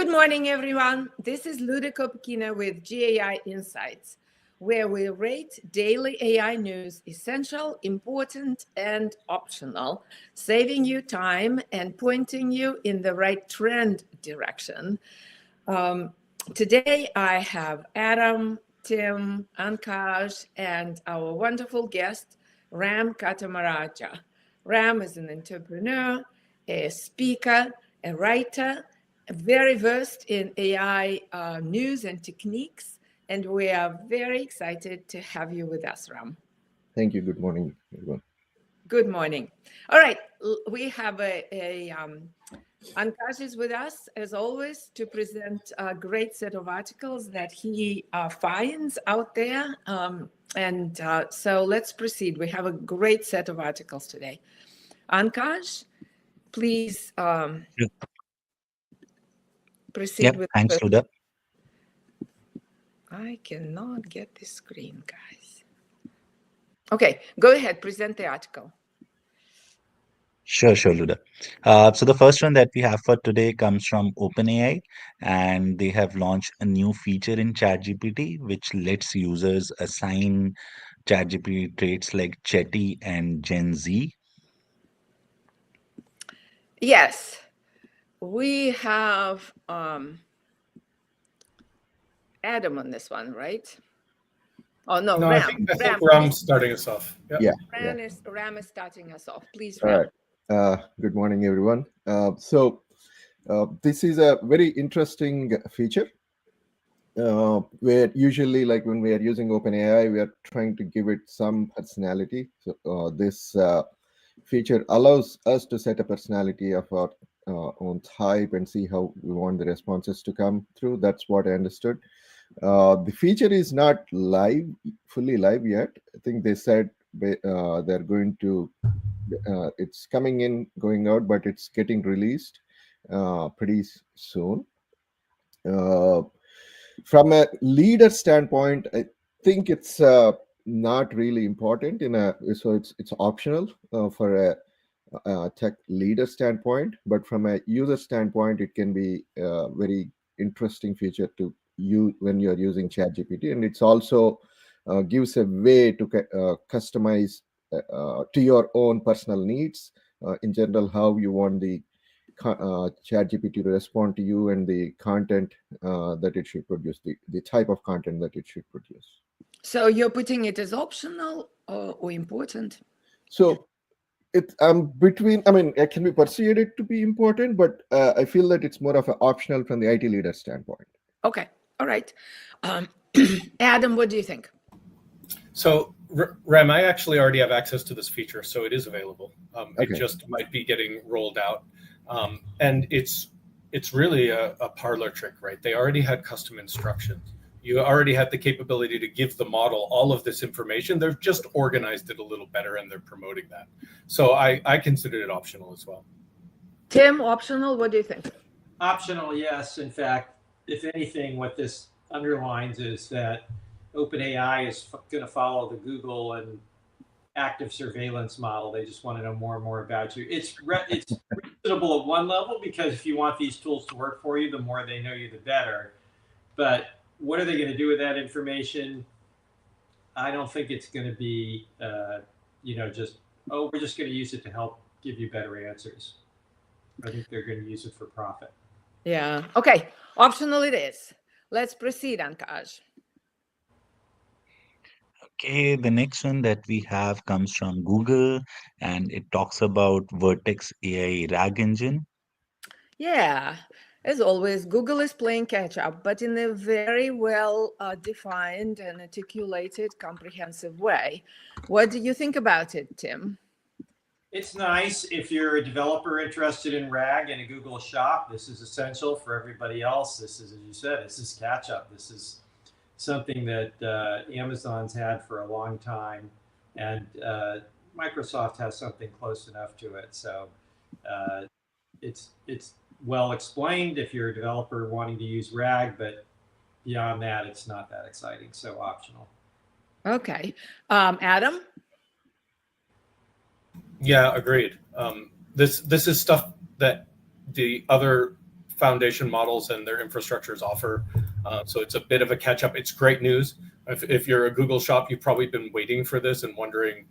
Good morning, everyone. This is Luda Kopkina with GAI Insights, where we rate daily AI news essential, important, and optional, saving you time and pointing you in the right trend direction. Today, I have Adam, Tim, Ankaj, and our wonderful guest, Ram Katamaraja. Ram is an entrepreneur, a speaker, a writer, very versed in AI news and techniques, and we are very excited to have you with us, Ram. Thank you. Good morning, everyone. Good morning. All right, we have Ankash is with us, as always, to present a great set of articles that he finds out there. So let's proceed. We have a great set of articles today. Ankash, please proceed with. Thanks, Luda. I cannot get this screen, guys. Okay, go ahead, present the article. Sure, Luda. So the first one that we have for today comes from OpenAI, and they have launched a new feature in ChatGPT, which lets users assign ChatGPT traits like Chetty and Gen Z. Yes, we have Adam on this one, right? Oh, no, Ram. I think Ram's starting us off. Ram is starting us off. Please, Ram. All right. Good morning, everyone. This is a very interesting feature where usually, like when we are using OpenAI, we are trying to give it some personality. So this feature allows us to set a personality of our own type and see how we want the responses to come through. That's what I understood. The feature is not fully live yet. I think they said they're going to, it's coming in, going out, but it's getting released pretty soon. From a leader standpoint, I think it's not really important so it's optional for a tech leader standpoint, but from a user standpoint, it can be a very interesting feature to use when you're using ChatGPT, and it's also gives a way to customize to your own personal needs. In general, how you want the ChatGPT to respond to you and the content that it should produce, the type of content that it should produce. So you're putting it as optional or important? So I'm between. I mean, I can be persuaded to be important, but I feel that it's more of an optional from the IT leader standpoint. Okay. All right. Adam, what do you think? So, Ram, I actually already have access to this feature, so it is available. Okay. It just might be getting rolled out. And it's really a parlor trick, right? They already had custom instructions. You already had the capability to give the model all of this information. They've just organized it a little better, and they're promoting that. So I consider it optional as well. Tim, optional, what do you think? Optional, yes. In fact, if anything, what this underlines is that OpenAI is going to follow the Google and active surveillance model. They just want to know more and more about you. It's reasonable at one level, because if you want these tools to work for you, the more they know you, the better. But what are they going to do with that information? I don't think it's going to be, we're just going to use it to help give you better answers. I think they're going to use it for profit. Yeah. Okay. Optional it is. Let's proceed, Ankaj. Okay, the next one that we have comes from Google, and it talks about Vertex AI RAG engine. Yeah. As always, Google is playing catch up, but in a very well defined and articulated, comprehensive way. What do you think about it, Tim? It's nice if you're a developer interested in RAG in a Google shop. This is essential for everybody else. This is, as you said, this is catch up. This is something that Amazon's had for a long time, and Microsoft has something close enough to it. So it's well explained if you're a developer wanting to use RAG, but beyond that, it's not that exciting. So optional. Okay. Adam? Yeah, agreed. This is stuff that the other foundation models and their infrastructures offer. So it's a bit of a catch up. It's great news. If you're a Google shop, you've probably been waiting for this and wondering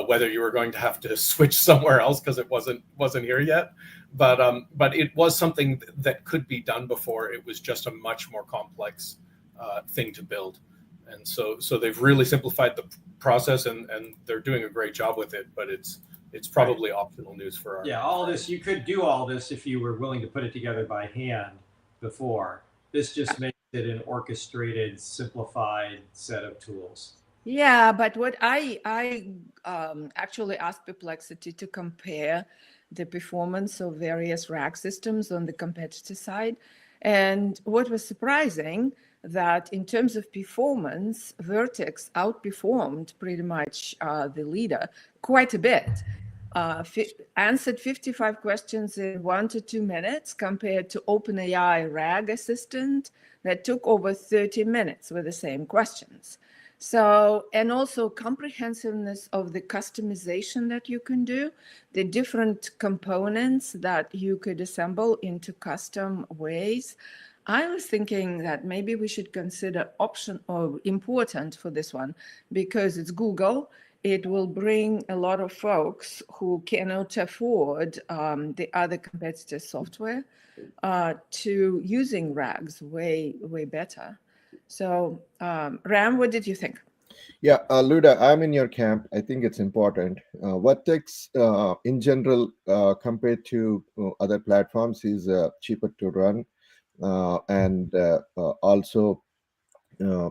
whether you were going to have to switch somewhere else because it wasn't here yet. But it was something that could be done before. It was just a much more complex thing to build. And so they've really simplified the process, and they're doing a great job with it, but it's probably optional news for our. Yeah, all this, you could do all this if you were willing to put it together by hand before. This just makes it an orchestrated, simplified set of tools. Yeah, but what I actually asked Perplexity to compare the performance of various RAG systems on the competitor side. And what was surprising, that in terms of performance, Vertex outperformed pretty much the leader quite a bit. Answered 55 questions in 1 to 2 minutes compared to OpenAI RAG assistant that took over 30 minutes with the same questions. So, and also comprehensiveness of the customization that you can do, the different components that you could assemble into custom ways. I was thinking that maybe we should consider option or important for this one because it's Google. It will bring a lot of folks who cannot afford the other competitor software to using RAGs way better. So, Ram, what did you think? Yeah, Luda, I'm in your camp. I think it's important. Vertex, in general, compared to other platforms, is cheaper to run and also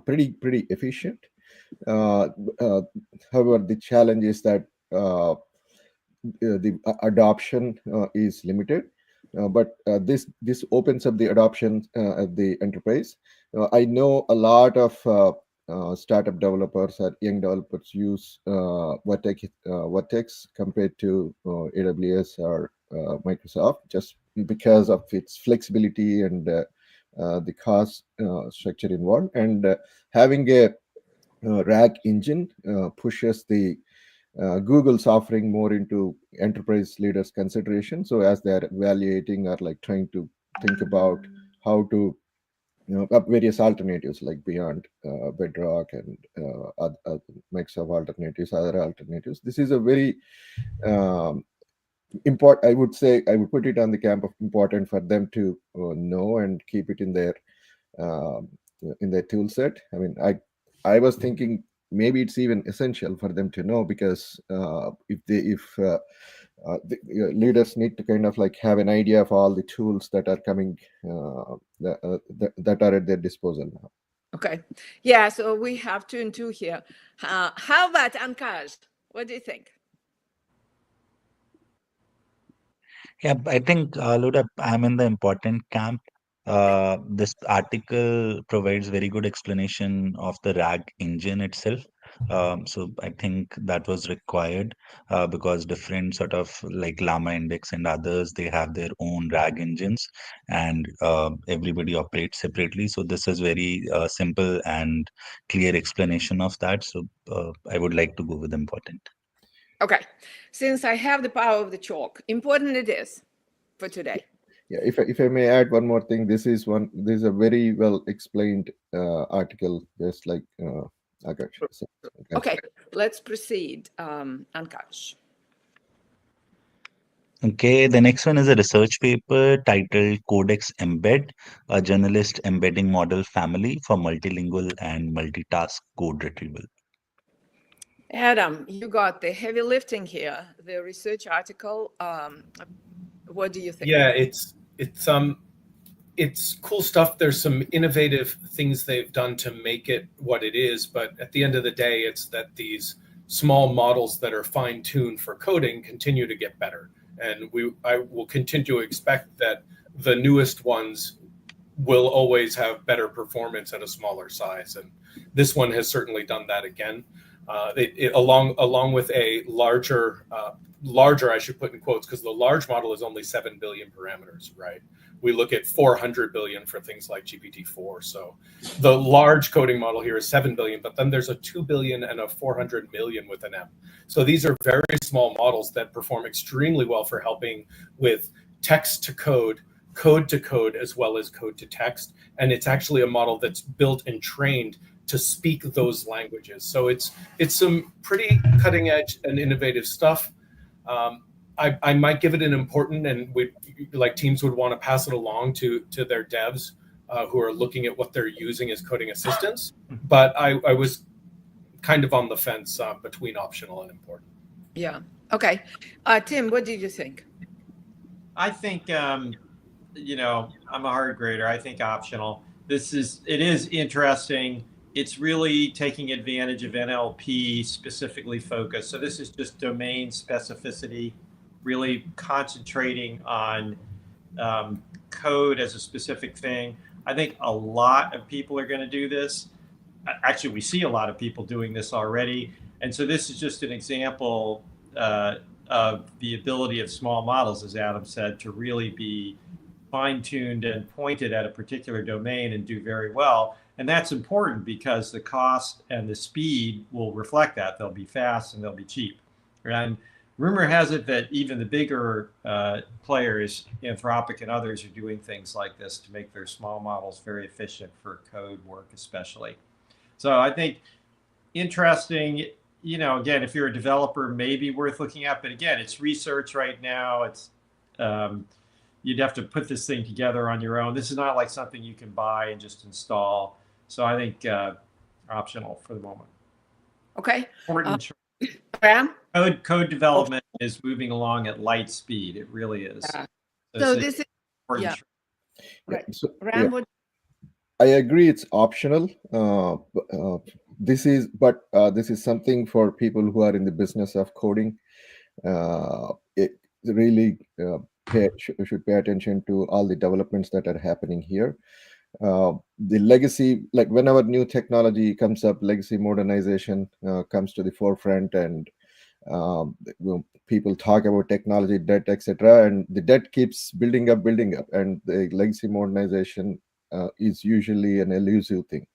pretty efficient. However, the challenge is that the adoption is limited. But this opens up the adoption at the enterprise. I know a lot of startup developers or young developers use Vertex compared to AWS or Microsoft just because of its flexibility and the cost structure involved. And having a RAG engine pushes the Google's offering more into enterprise leaders' consideration. So as they're evaluating or like trying to think about how to up various alternatives like beyond Bedrock and Microsoft alternatives, other alternatives. This is a very important. I would say I would put it on the camp of important for them to know and keep it in their tool set. I mean, I was thinking maybe it's even essential for them to know because if the leaders need to kind of like have an idea of all the tools that are coming that are at their disposal now. Okay, yeah. So we have 2 and 2 here. How about Ankaj? What do you think? Yeah, I think, Luda, I'm in the important camp. This article provides very good explanation of the RAG engine itself. So I think that was required because different sort of like Llama Index and others, they have their own RAG engines and everybody operates separately. So this is very simple and clear explanation of that. So I would like to go with important. Okay, since I have the power of the chalk, important it is for today. Yeah, if I may add one more thing, this is a very well explained article, just like Akash said. Okay, let's proceed, Ankaj. Okay, the next one is a research paper titled Codex Embed, a journalist embedding model family for multilingual and multitask code retrieval. Adam, you got the heavy lifting here, the research article. What do you think? Yeah, it's cool stuff. There's some innovative things they've done to make it what it is, but at the end of the day, it's that these small models that are fine-tuned for coding continue to get better. And I will continue to expect that the newest ones will always have better performance at a smaller size. And this one has certainly done that again. Along with a larger, I should put in quotes, because the large model is only 7 billion parameters, right? We look at 400 billion for things like GPT-4. So the large coding model here is 7 billion, but then there's a 2 billion and a 400 million with an M. So these are very small models that perform extremely well for helping with text to code code to code as well as code to text. And it's actually a model that's built and trained to speak those languages. So it's some pretty cutting edge and innovative stuff. I might give it an important, and teams would want to pass it along to their devs who are looking at what they're using as coding assistants. But I was kind of on the fence between optional and important. Yeah. Okay. Tim, what did you think? I think, you know, I'm a hard grader. I think optional. It is interesting. It's really taking advantage of NLP specifically focused. So this is just domain specificity, really concentrating on code as a specific thing. I think a lot of people are going to do this. Actually, we see a lot of people doing this already. And so this is just an example of the ability of small models, as Adam said, to really be fine-tuned and pointed at a particular domain and do very well. And that's important because the cost and the speed will reflect that. They'll be fast and they'll be cheap. And rumor has it that even the bigger players, Anthropic and others, are doing things like this to make their small models very efficient for code work especially. So I think interesting, you know, again, if you're a developer, maybe worth looking at. But again, it's research right now. It's you'd have to put this thing together on your own. This is not like something you can buy and just install. So I think optional for the moment. Okay. Important. Ram? Code development is moving along at light speed. It really is. So this is important. right. So, Ram, what? I agree it's optional. This is something for people who are in the business of coding. It really should pay attention to all the developments that are happening here. The legacy, like whenever new technology comes up, legacy modernization comes to the forefront, and people talk about technology debt, etc., and the debt keeps building up, and the legacy modernization is usually an elusive thing.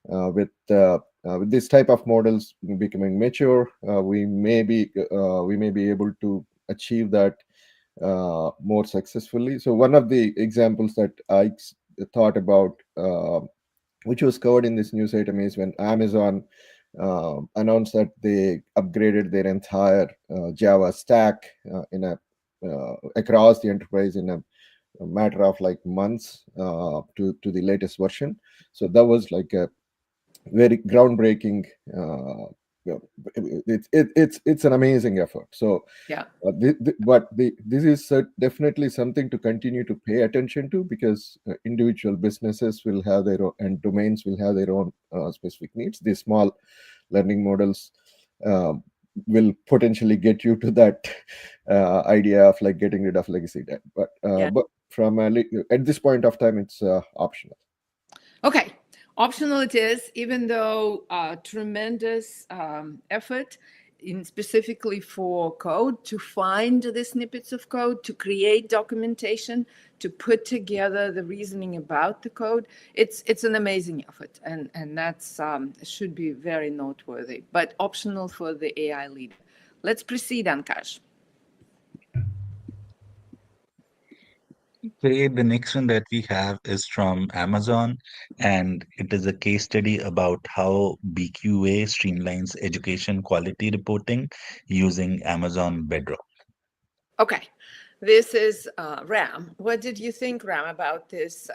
With this type of models becoming mature, we may be able to achieve that more successfully. So one of the examples that I thought about, which was covered in this news item, is when Amazon announced that they upgraded their entire Java stack across the enterprise in a matter of like months to the latest version. So that was like a very groundbreaking. It's an amazing effort. So Yeah. This is definitely something to continue to pay attention to, because individual businesses will have their own, and domains will have their own specific needs. These small learning models will potentially get you to that idea of like getting rid of legacy debt. But from at this point of time, it's optional. Okay. Optional it is, even though tremendous effort specifically for code, to find the snippets of code, to create documentation, to put together the reasoning about the code. It's an amazing effort, and that's should be very noteworthy, but optional for the AI leader. Let's proceed, Ankash. Okay, the next one that we have is from Amazon, and it is a case study about how BQA streamlines education quality reporting using Amazon Bedrock. Okay, this is Ram. What did you think, Ram, about this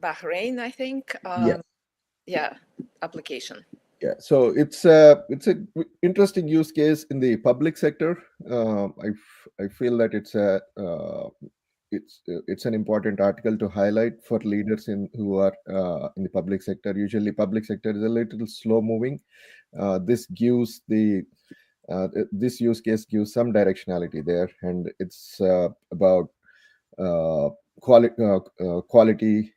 Bahrain, I think? Application. Yeah, so it's a interesting use case in the public sector. I feel that it's an important article to highlight for leaders who are in the public sector. Usually, public sector is a little slow moving. This use case gives some directionality there, and it's about quality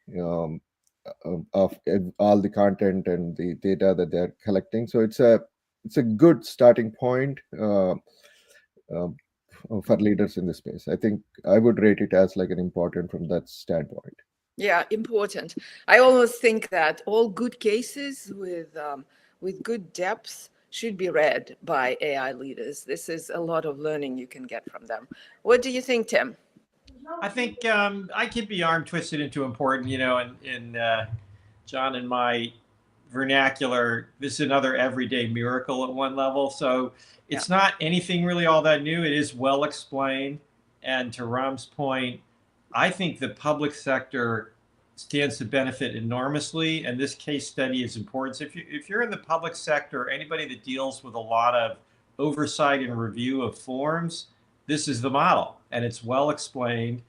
of all the content and the data that they're collecting. So it's a good starting point for leaders in this space. I think I would rate it as like an important from that standpoint. Yeah, important. I always think that all good cases with good depth should be read by AI leaders. This is a lot of learning you can get from them. What do you think, Tim? I think I could be arm twisted into important, in John and my vernacular, this is another everyday miracle at one level. So it's not anything really all that new. It is well explained. And to Ram's point, I think the public sector stands to benefit enormously. And this case study is important. So if you're in the public sector, anybody that deals with a lot of oversight and review of forms, this is the model. And it's well explained.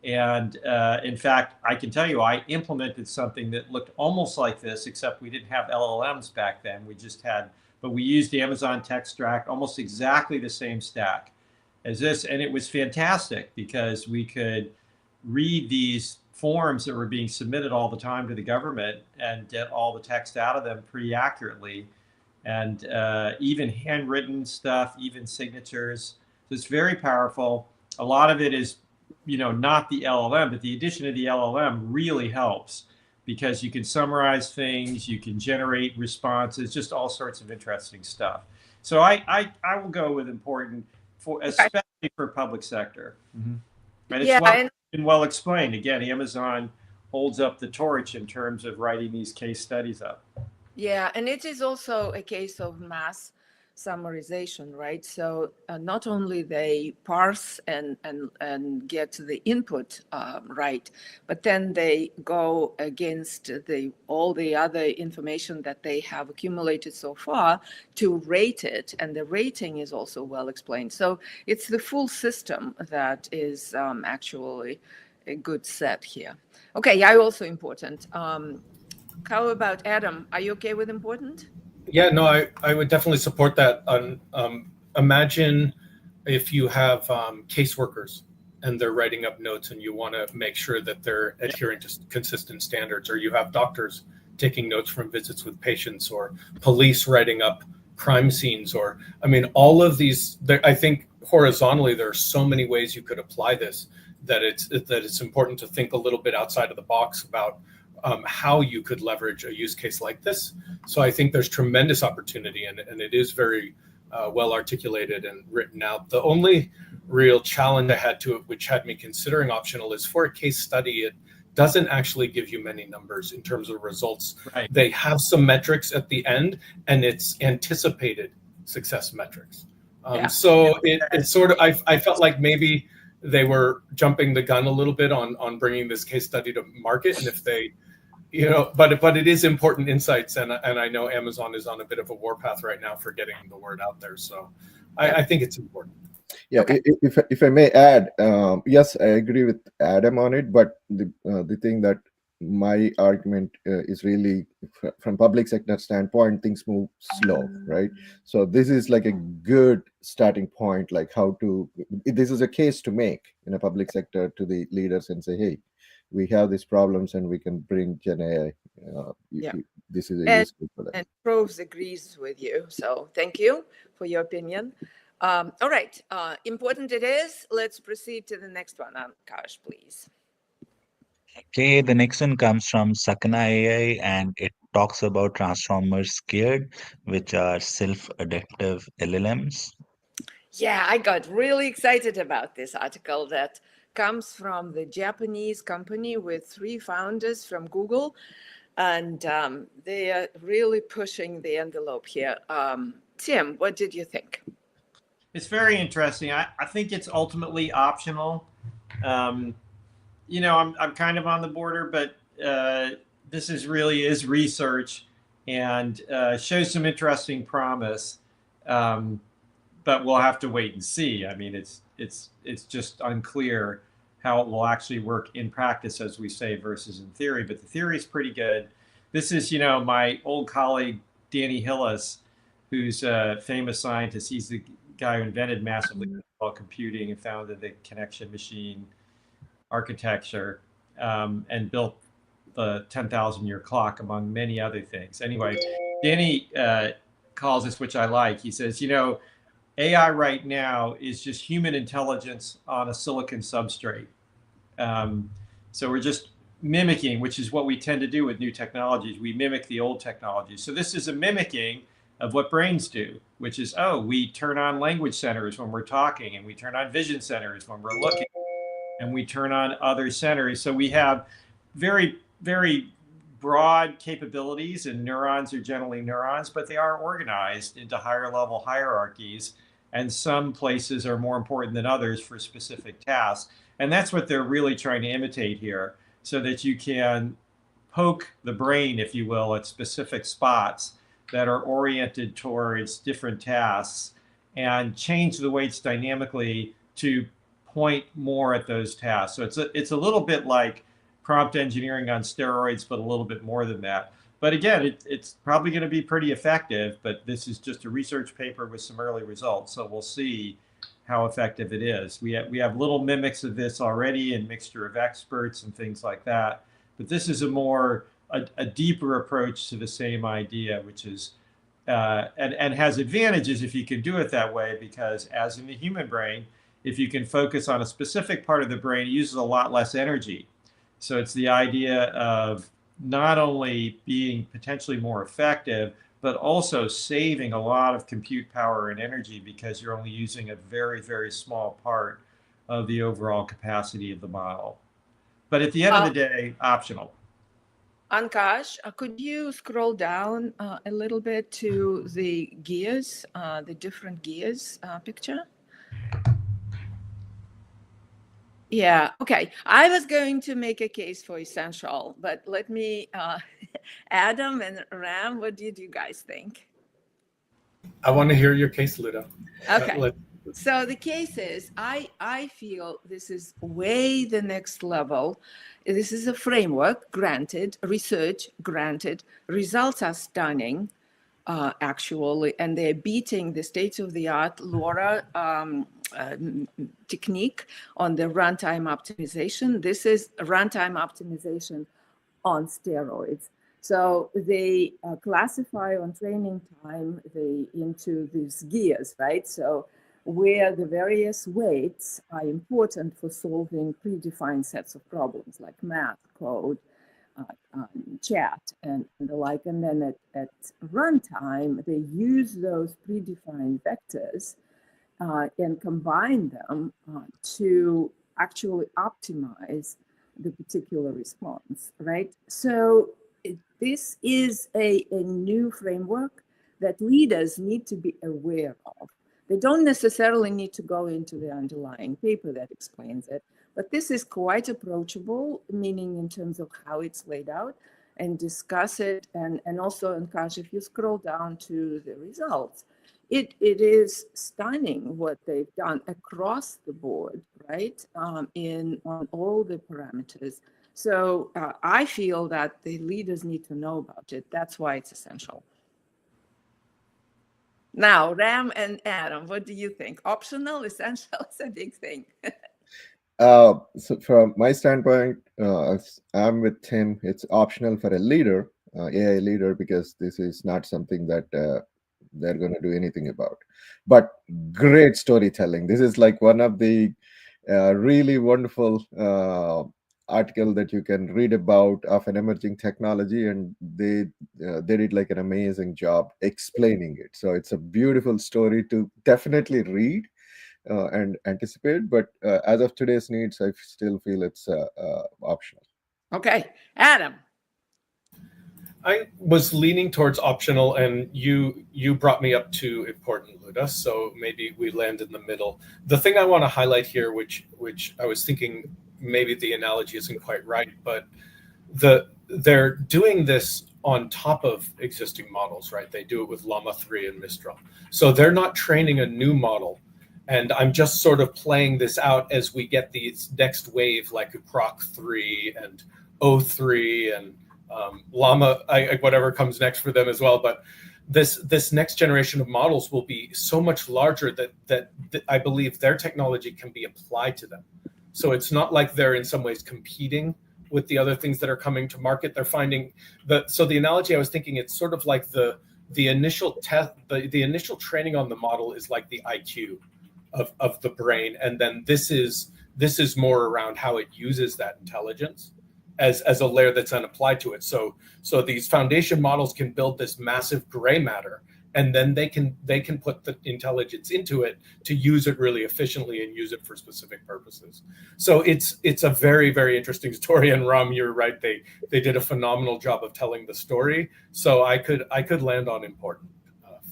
And in fact, I can tell you, I implemented something that looked almost like this, except we didn't have LLMs back then. We just had, but we used the Amazon Textract, almost exactly the same stack as this. And it was fantastic because we could read these forms that were being submitted all the time to the government and get all the text out of them pretty accurately. And even handwritten stuff, even signatures. So it's very powerful. A lot of it is not the LLM, but the addition of the LLM really helps because you can summarize things, you can generate responses, just all sorts of interesting stuff. So I will go with important, especially for public sector. Mm-hmm. And it's well explained. Again, Amazon holds up the torch in terms of writing these case studies up. Yeah, and it is also a case of mass summarization, right? So not only they parse and get the input right, but then they go against all the other information that they have accumulated so far to rate it, and the rating is also well explained. So it's the full system that is actually a good set here. Okay, yeah, also important. How about Adam? Are you okay with important? Yeah, no, I would definitely support that. Imagine if you have caseworkers and they're writing up notes and you want to make sure that they're adhering to consistent standards, or you have doctors taking notes from visits with patients, or police writing up crime scenes, or, I mean, all of these, I think horizontally, there are so many ways you could apply this that it's important to think a little bit outside of the box about how you could leverage a use case like this. So I think there's tremendous opportunity, and it is very well articulated and written out. The only real challenge I had to it, which had me considering optional, is for a case study, it doesn't actually give you many numbers in terms of results. Right. They have some metrics at the end, and it's anticipated success metrics. So it's sort of, I felt like maybe they were jumping the gun a little bit on bringing this case study to market. And if they, but it is important insights. And I know Amazon is on a bit of a warpath right now for getting the word out there. So I think it's important. Yeah, okay. If I may add, yes, I agree with Adam on it. But the thing that my argument is really from public sector standpoint, things move slow, right? So this is like a good starting point, like this is a case to make in a public sector to the leaders and say, hey, we have these problems and we can bring Gen AI. This is a use case for that. And Proves agrees with you. So thank you for your opinion. All right, important it is. Let's proceed to the next one. Akash, please. Okay, the next one comes from Sakana AI, and it talks about Transformer², which are self-adaptive LLMs. Yeah, I got really excited about this article that comes from the Japanese company with 3 founders from Google, and they are really pushing the envelope here. Tim, what did you think? It's very interesting. I think it's ultimately optional. I'm kind of on the border, but this is research and shows some interesting promise. But we'll have to wait and see. I mean, it's just unclear how it will actually work in practice, as we say, versus in theory. But the theory is pretty good. This is, my old colleague Danny Hillis, who's a famous scientist. He's the guy who invented massively computing and founded the connection machine architecture, and built the 10,000-year clock, among many other things. Anyway, Danny calls this, which I like. He says, AI right now is just human intelligence on a silicon substrate. So we're just mimicking, which is what we tend to do with new technologies. We mimic the old technologies. So this is a mimicking of what brains do, which is, we turn on language centers when we're talking, and we turn on vision centers when we're looking. and we turn on other centers. So we have very, very broad capabilities, and neurons are generally neurons, but they are organized into higher level hierarchies. And some places are more important than others for specific tasks. And that's what they're really trying to imitate here, so that you can poke the brain, if you will, at specific spots that are oriented towards different tasks and change the weights dynamically to point more at those tasks. So it's a little bit like prompt engineering on steroids, but a little bit more than that. But again, it's probably going to be pretty effective, but this is just a research paper with some early results. So we'll see how effective it is. We have little mimics of this already in Mixture of Experts and things like that. But this is a deeper approach to the same idea, which is, and has advantages if you can do it that way, because as in the human brain, if you can focus on a specific part of the brain, it uses a lot less energy. So it's the idea of not only being potentially more effective, but also saving a lot of compute power and energy, because you're only using a very, very small part of the overall capacity of the model. But at the end of the day, optional. Ankash, could you scroll down a little bit to the gears, the different gears picture? Yeah, okay. I was going to make a case for essential, but let me, Adam and Ram, what did you guys think? I want to hear your case, Luda. Okay. So the case is, I feel this is way the next level. This is a framework, granted, research, granted, results are stunning, actually, and they're beating the state-of-the-art LoRa technique on the runtime optimization. This is runtime optimization on steroids. So they classify on training time into these gears, right? So where the various weights are important for solving predefined sets of problems like math, code, chat, and the like. And then at runtime, they use those predefined vectors and combine them to actually optimize the particular response, right? So this is a new framework that leaders need to be aware of. They don't necessarily need to go into the underlying paper that explains it, but this is quite approachable, meaning in terms of how it's laid out, and discuss it. And also, Ankash, if you scroll down to the results, it is stunning what they've done across the board, right? On all the parameters. So I feel that the leaders need to know about it. That's why it's essential. Now, Ram and Adam, what do you think? Optional, essential is a big thing. So from my standpoint, I'm with Tim. It's optional for a leader, AI leader, because this is not something that they're going to do anything about. But great storytelling. This is like one of the really wonderful article that you can read about of an emerging technology, and they did like an amazing job explaining it. So it's a beautiful story to definitely read and anticipate, but as of today's needs, I still feel it's optional. Okay, Adam. I was leaning towards optional, and you brought me up to important, Luda. So maybe we land in the middle. The thing I want to highlight here, which I was thinking maybe the analogy isn't quite right, but they're doing this on top of existing models, right? They do it with Llama 3 and Mistral. So they're not training a new model. And I'm just sort of playing this out as we get these next wave, like a Grok 3 and O3 and Llama, whatever comes next for them as well. But this next generation of models will be so much larger that I believe their technology can be applied to them. So it's not like they're in some ways competing with the other things that are coming to market. They're finding so the analogy I was thinking, it's sort of like the initial test, the initial training on the model is like the IQ of the brain, and then this is more around how it uses that intelligence as a layer that's then applied to it. So these foundation models can build this massive gray matter, and then they can put the intelligence into it to use it really efficiently and use it for specific purposes. So it's a very, very interesting story. And Ram, you're right, they did a phenomenal job of telling the story. So I could land on important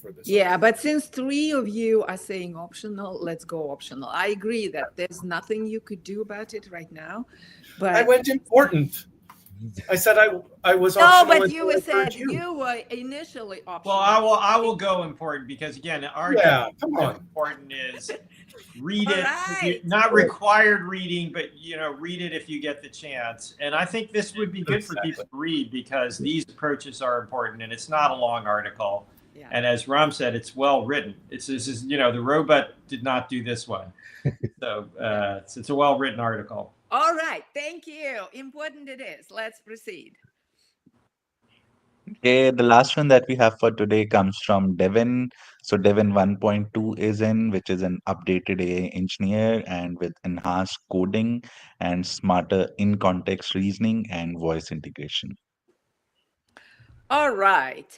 for this. Yeah, but since 3 of you are saying optional, let's go optional. I agree that there's nothing you could do about it right now, but I went important. I said I was no, optional. but you said you were initially optional. Well, I will go important because again, our come on. important is read All it, right. not required reading, but read it if you get the chance. And I think this would be good for people to read because these approaches are important, and it's not a long article. Yeah. And as Ram said, it's well written. This is the robot did not do this one, so it's a well written article. All right, thank you. Important it is. Let's proceed. Okay, the last one that we have for today comes from Devin. So Devin 1.2 is in, which is an updated AI engineer and with enhanced coding and smarter in-context reasoning and voice integration. All right,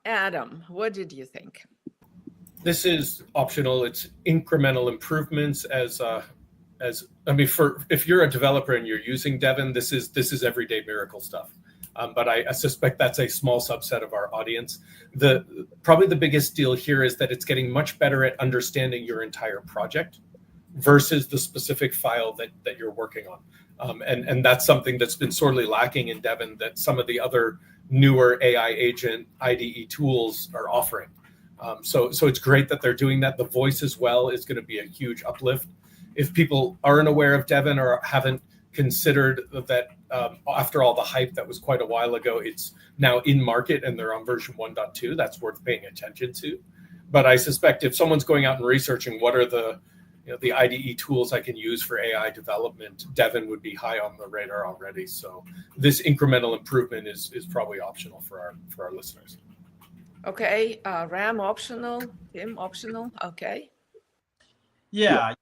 Adam, what did you think? This is optional. It's incremental improvements as I mean, if you're a developer and you're using Devin, this is everyday miracle stuff. But I suspect that's a small subset of our audience. Probably the biggest deal here is that it's getting much better at understanding your entire project versus the specific file that you're working on. And that's something that's been sorely lacking in Devin that some of the other newer AI agent IDE tools are offering. So it's great that they're doing that. The voice as well is going to be a huge uplift. If people aren't aware of Devin or haven't considered that after all the hype that was quite a while ago, it's now in market and they're on version 1.2, that's worth paying attention to. But I suspect if someone's going out and researching what are the IDE tools I can use for AI development, Devin would be high on the radar already. So this incremental improvement is probably optional for our listeners. Okay, Ram optional, Tim optional. Okay. Yeah.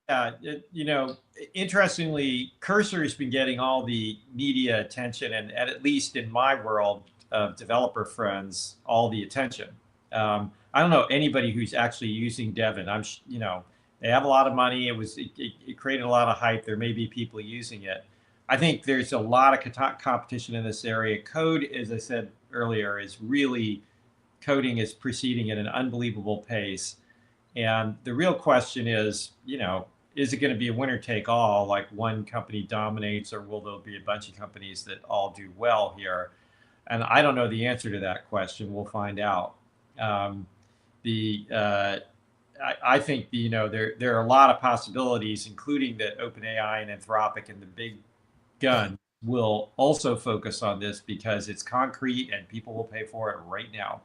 Interestingly, Cursor has been getting all the media attention, and at least in my world of developer friends, all the attention. I don't know anybody who's actually using Devin. They have a lot of money. It created a lot of hype. There may be people using it. I think there's a lot of competition in this area. Code, as I said earlier, coding is proceeding at an unbelievable pace. And the real question is, is it going to be a winner take all, like one company dominates, or will there be a bunch of companies that all do well here? And I don't know the answer to that question. We'll find out. I think there are a lot of possibilities, including that OpenAI and Anthropic and the big gun will also focus on this because it's concrete and people will pay for it right now.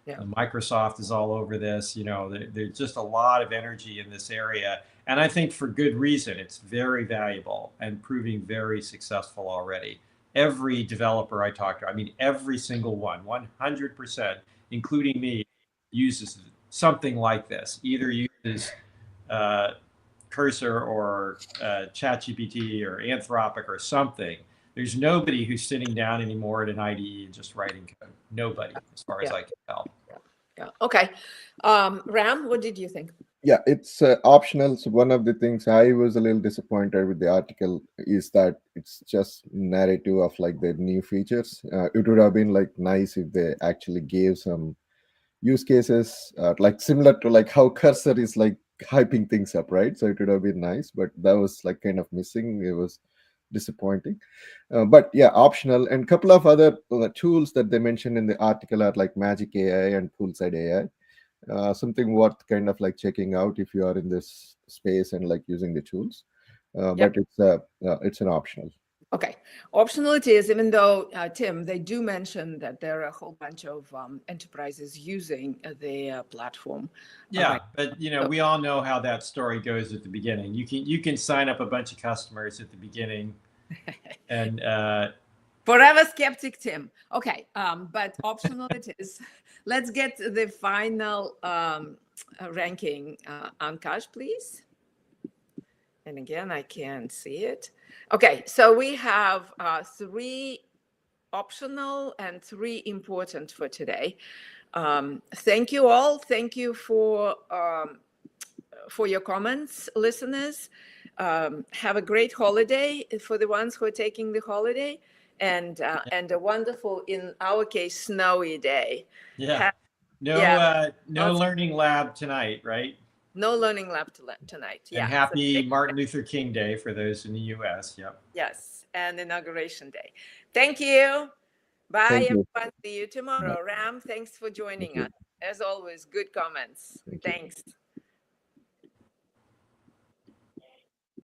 Yeah. Microsoft is all over this. There's just a lot of energy in this area. And I think for good reason. It's very valuable and proving very successful already. Every developer I talk to, every single one, 100%, including me, uses something like this. Either uses Cursor or ChatGPT or Anthropic or something. There's nobody who's sitting down anymore at an IDE and just writing code. Nobody, as far as I can tell. Yeah. Okay. Ram, what did you think? Yeah, it's optional. So one of the things I was a little disappointed with the article is that it's just narrative of like the new features. It would have been like nice if they actually gave some use cases, like similar to like how Cursor is like hyping things up, right? So it would have been nice, but that was like kind of missing. It was disappointing. But yeah, optional. And a couple of other tools that they mentioned in the article are like Magic AI and Poolside AI. Something worth kind of like checking out if you are in this space and like using the tools. But it's an optional. Okay, optional it is, even though, Tim, they do mention that there are a whole bunch of enterprises using the platform. Yeah, but we all know how that story goes at the beginning. You can sign up a bunch of customers at the beginning, and forever skeptic, Tim. Okay, but optional it is. Let's get the final ranking. Ankash, please. And again, I can't see it. Okay, so we have 3 optional and 3 important for today. Thank you all. Thank you for your comments, listeners. Have a great holiday for the ones who are taking the holiday, and a wonderful, in our case, snowy day. Yeah. No, yeah. no learning lab tonight, right? No learning lab tonight. And happy Martin Luther King Day for those in the U.S. Yep. Yes, and Inauguration Day. Thank you. Bye, Thank you. everyone. See you tomorrow. Ram, thanks for joining us. As always, good comments. Thank you. Thanks.